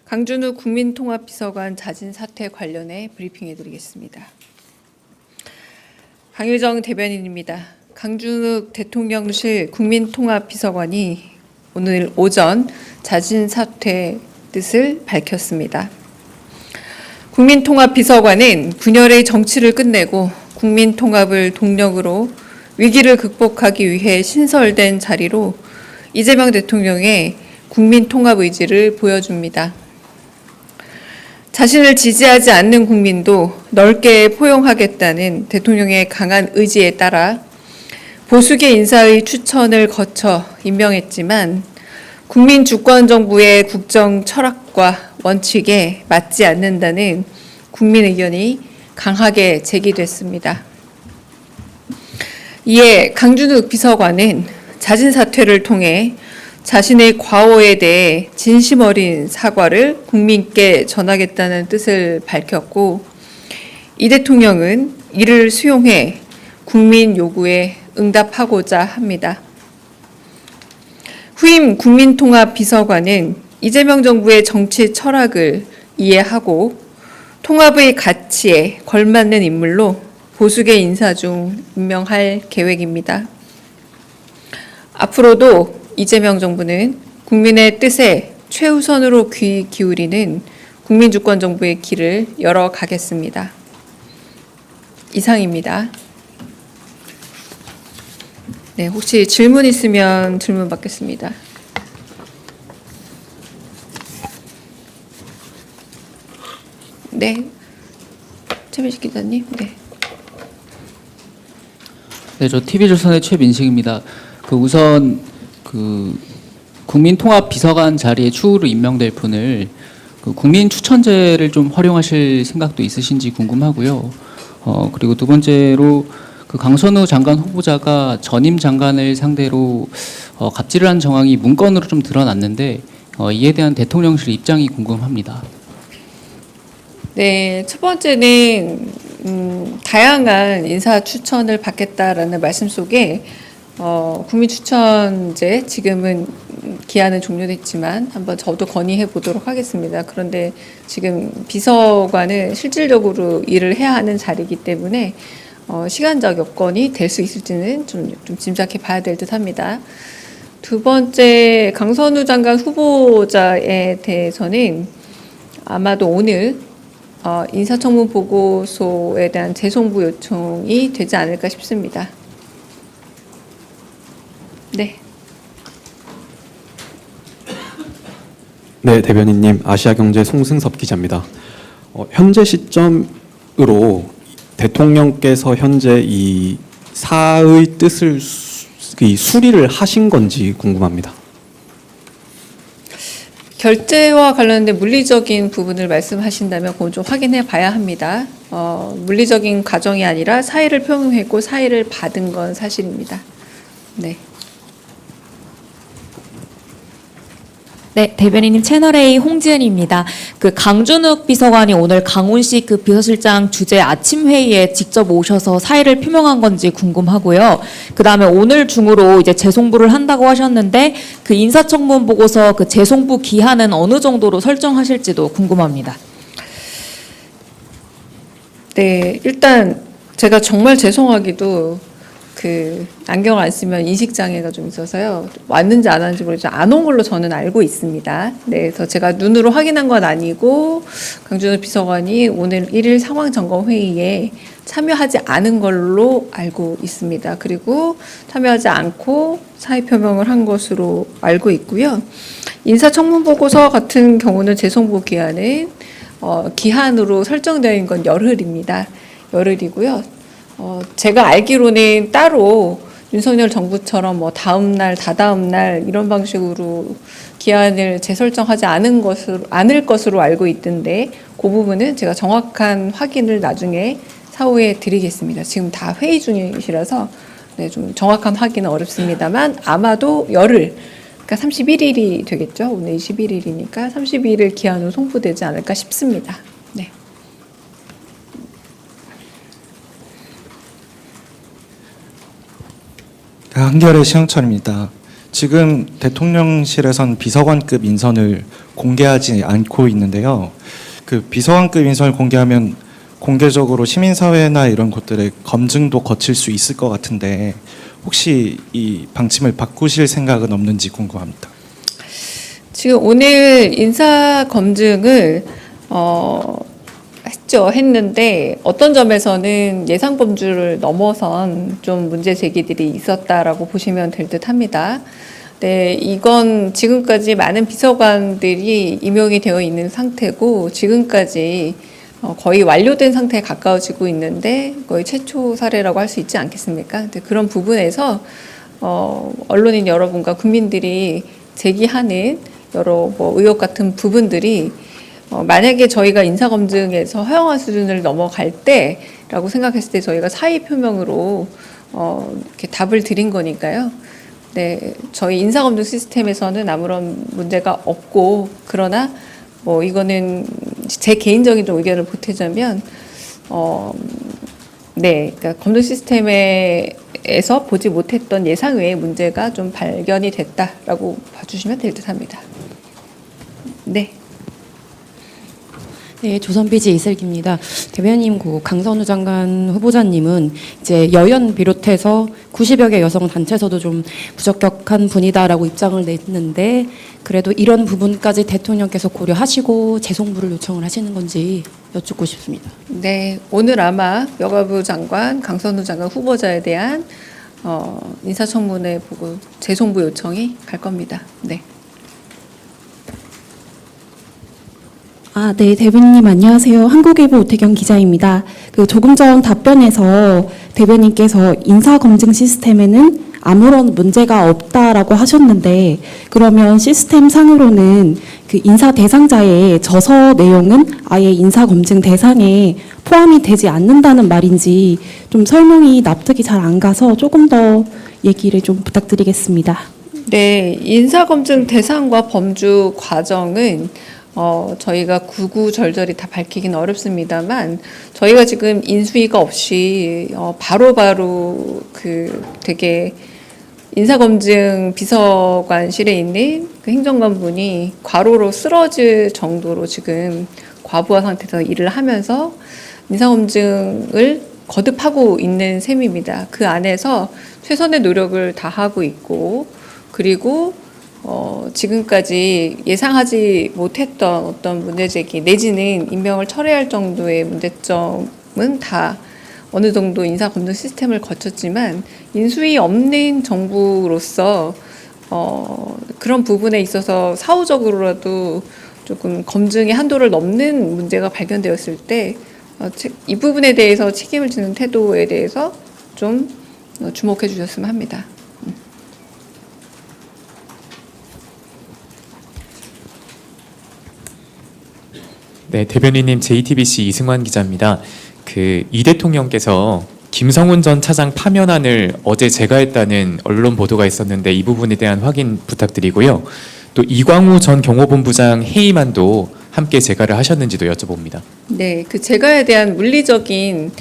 강준우 국민통합비서관 자진 사퇴 관련해 브리핑해드리겠습니다. 강유정 대변인입니다. 강준우 대통령실 국민통합비서관이 오늘 오전 자진 사퇴 뜻을 밝혔습니다. 국민통합비서관은 분열의 정치를 끝내고 국민통합을 동력으로 위기를 극복하기 위해 신설된 자리로 이재명 대통령의 국민통합 의지를 보여줍니다. 자신을 지지하지 않는 국민도 넓게 포용하겠다는 대통령의 강한 의지에 따라 보수계 인사의 추천을 거쳐 임명했지만 국민 주권 정부의 국정 철학과 원칙에 맞지 않는다는 국민 의견이 강하게 제기됐습니다. 이에 강준우 비서관은 자진 사퇴를 통해 자신의 과오에 대해 진심 어린 사과를 국민께 전하겠다는 뜻을 밝혔고, 이 대통령은 이를 수용해 국민 요구에 응답하고자 합니다. 후임 국민통합비서관은 이재명 정부의 정치 철학을 이해하고 통합의 가치에 걸맞는 인물로 보수계 인사 중 임명할 계획입니다. 앞으로도 이재명 정부는 국민의 뜻에 최우선으로 귀 기울이는 국민주권 정부의 길을 열어가겠습니다. 이상입니다. 네, 혹시 질문 있으면 질문 받겠습니다. 네, 최민식 기자님. 네, 저 TV조선의 최민식입니다. 우선 국민통합비서관 자리에 추후로 임명될 분을 국민 추천제를 좀 활용하실 생각도 있으신지 궁금하고요. 그리고 두 번째로 강선우 장관 후보자가 전임 장관을 상대로 갑질을 한 정황이 문건으로 좀 드러났는데 이에 대한 대통령실 입장이 궁금합니다. 네, 첫 번째는 다양한 인사 추천을 받겠다라는 말씀 속에 국민 추천제 지금은 기한은 종료됐지만 한번 저도 건의해 보도록 하겠습니다. 그런데 지금 비서관은 실질적으로 일을 해야 하는 자리이기 때문에 시간적 여건이 될 수 있을지는 좀 짐작해 봐야 될 듯합니다. 두 번째, 강선우 장관 후보자에 대해서는 아마도 오늘 인사청문 보고서에 대한 재송부 요청이 되지 않을까 싶습니다. 네. 네, 대변인님, 아시아경제 송승섭 기자입니다. 현재 시점으로 대통령께서 현재 이 사의 뜻을 수리를 하신 건지 궁금합니다. 결재와 관련된 물리적인 부분을 말씀하신다면 그건 좀 확인해 봐야 합니다. 물리적인 과정이 아니라 사의를 표명했고 사의를 받은 건 사실입니다. 네. 네, 대변인님 채널A 홍지은입니다. 강준욱 비서관이 오늘 강훈식 비서실장 주재 아침 회의에 직접 오셔서 사의를 표명한 건지 궁금하고요. 그다음에 오늘 중으로 이제 재송부를 한다고 하셨는데 인사청문 보고서 재송부 기한은 어느 정도로 설정하실지도 궁금합니다. 네, 일단 제가 정말 죄송하기도 안경을 안 쓰면 인식 장애가 좀 있어서요. 왔는지 안 왔는지 모르지만 안 온 걸로 저는 알고 있습니다. 네, 그래서 제가 눈으로 확인한 건 아니고 강준우 비서관이 오늘 1일 상황 점검 회의에 참여하지 않은 걸로 알고 있습니다. 그리고 참여하지 않고 사의 표명을 한 것으로 알고 있고요. 인사청문 보고서 같은 경우는 재송부 기한은 기한으로 설정되어 있는 건 열흘입니다. 열흘이고요. 제가 알기로는 따로 윤석열 정부처럼 다음 날, 다다음 날 이런 방식으로 기한을 재설정하지 않을 것으로 알고 있던데 그 부분은 제가 정확한 확인을 나중에 사후에 드리겠습니다. 지금 다 회의 중이시라서 네, 좀 정확한 확인은 어렵습니다만 아마도 열흘, 그러니까 31일이 되겠죠. 오늘 21일이니까 31일 기한으로 송부되지 않을까 싶습니다. 네. 한겨레 시영철입니다. 지금 대통령실에선 비서관급 인선을 공개하지 않고 있는데요. 그 비서관급 인선을 공개하면 공개적으로 시민사회나 이런 곳들의 검증도 거칠 수 있을 것 같은데 혹시 이 방침을 바꾸실 생각은 없는지 궁금합니다. 지금 오늘 인사 검증을 했는데 어떤 점에서는 예상 범주를 넘어선 좀 문제 제기들이 있었다라고 보시면 될 듯합니다. 네, 이건 지금까지 많은 비서관들이 임용이 되어 있는 상태고 지금까지 거의 완료된 상태에 가까워지고 있는데 거의 최초 사례라고 할 수 있지 않겠습니까? 근데 그런 부분에서 언론인 여러분과 국민들이 제기하는 여러 의혹 같은 부분들이 만약에 저희가 인사검증에서 허용한 수준을 넘어갈 때라고 생각했을 때 저희가 사의 표명으로 이렇게 답을 드린 거니까요. 네, 저희 인사검증 시스템에서는 아무런 문제가 없고 그러나 이거는 제 개인적인 좀 의견을 보태자면 네, 그러니까 검증 시스템에서 보지 못했던 예상 외의 문제가 좀 발견이 됐다라고 봐주시면 될 듯합니다. 네. 네, 조선비지 이슬기입니다. 대변인 강선우 장관 후보자님은 이제 여연 비롯해서 90여 개 여성 단체에서도 좀 부적격한 분이다라고 입장을 냈는데 그래도 이런 부분까지 대통령께서 고려하시고 재송부를 요청을 하시는 건지 여쭙고 싶습니다. 네, 오늘 아마 여가부 장관, 강선우 장관 후보자에 대한 인사청문회 보고 재송부 요청이 갈 겁니다. 네. 네, 대변인님 안녕하세요. 한국일보 오태경 기자입니다. 조금 전 답변에서 대변인께서 인사검증 시스템에는 아무런 문제가 없다라고 하셨는데 그러면 시스템 상으로는 그 인사 대상자의 저서 내용은 아예 인사검증 대상에 포함이 되지 않는다는 말인지 좀 설명이 납득이 잘 안 가서 조금 더 얘기를 좀 부탁드리겠습니다. 네, 인사검증 대상과 범주 과정은 저희가 구구절절히 다 밝히기는 어렵습니다만 저희가 지금 인수위가 없이 바로바로 되게 인사검증 비서관실에 있는 그 행정관분이 과로로 쓰러질 정도로 지금 과부하 상태에서 일을 하면서 인사검증을 거듭하고 있는 셈입니다. 그 안에서 최선의 노력을 다하고 있고 그리고 지금까지 예상하지 못했던 어떤 문제제기 내지는 임명을 철회할 정도의 문제점은 다 어느 정도 인사검증 시스템을 거쳤지만 인수위 없는 정부로서 그런 부분에 있어서 사후적으로라도 조금 검증의 한도를 넘는 문제가 발견되었을 때 이 부분에 대해서 책임을 지는 태도에 대해서 좀 주목해 주셨으면 합니다. 네, 대변인님 JTBC 이승환 기자입니다. 이 대통령께서 김성훈 전 차장 파면안을 어제 제거했다는 언론 보도가 있었는데 이 부분에 대한 확인 부탁드리고요. 또 이광우 전 경호본부장 해임안도 함께 제거를 하셨는지도 여쭤봅니다. 네, 그 제거에 대한 물리적인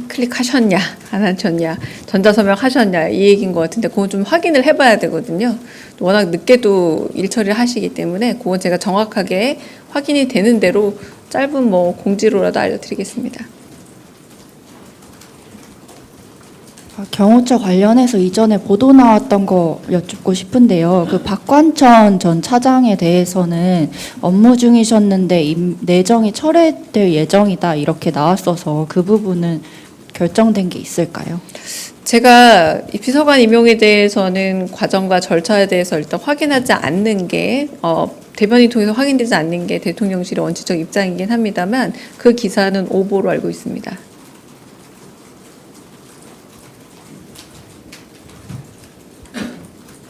클릭하셨냐, 안 하셨냐, 전자서명 하셨냐 이 얘기인 것 같은데 그건 좀 확인을 해봐야 되거든요. 워낙 늦게도 일 처리를 하시기 때문에 그건 제가 정확하게 확인이 되는 대로 짧은 공지로라도 알려드리겠습니다. 경호처 관련해서 이전에 보도 나왔던 거 여쭙고 싶은데요. 박관천 전 차장에 대해서는 업무 중이셨는데 내정이 철회될 예정이다 이렇게 나왔어서 그 부분은 결정된 게 있을까요? 제가 이 비서관 임용에 대해서는 과정과 절차에 대해서 일단 확인하지 않는 게 대변인 통해서 확인되지 않는 게 대통령실의 원칙적 입장이긴 합니다만 그 기사는 오보로 알고 있습니다.